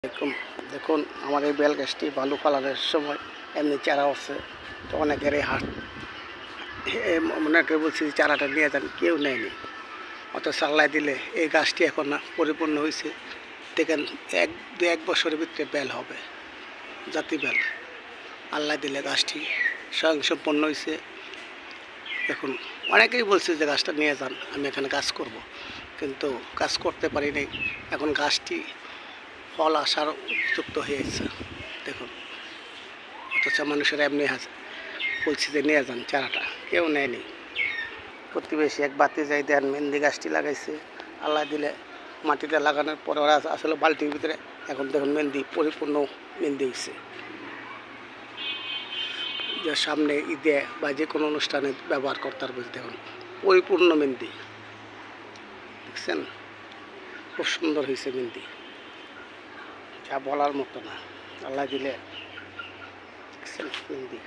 দেখুন দেখুন আমার এই বেল গাছটি বালু ফলানোর সময় এমনি চারা হচ্ছে, তো অনেকেরই হাত অনেকে বলছি চারাটা নিয়ে যান, কেউ নেয়নি। অত চাল্লাই দিলে এই গাছটি এখন না পরিপূর্ণ হয়েছে। দেখেন এক বছরের ভিতরে বেল হবে, জাতি বেল। আল্লাহ দিলে গাছটি স্বয়ংসম্পন্ন হয়েছে। এখন অনেকেই বলছে যে গাছটা নিয়ে যান, আমি এখানে কাজ করব, কিন্তু কাজ করতে পারিনি। এখন গাছটি ফল আসার উপযুক্ত হয়েছে। দেখুন, অথচ মানুষেরা এমনি বলছি যে নিয়ে যান চারাটা, কেউ নেয়নি। প্রতিবেশী এক বাতি যাই দেন মেহেন্দি গাছটি লাগাইছে, আল্লাহ দিলে মাটিতে লাগানোর পরে ওরা আসলে বালতির ভিতরে। এখন দেখুন মেহেন্দি পরিপূর্ণ মেহেন্দি হয়েছে, যে সামনে ঈদে বা যে কোনো অনুষ্ঠানে ব্যবহার করতে পারবে। দেখুন পরিপূর্ণ মেহেন্দি, দেখছেন খুব সুন্দর হয়েছে মেহেন্দি, যা বলার মতো না। আল্লাহ দিলে দেখছেন মেহেন্দি।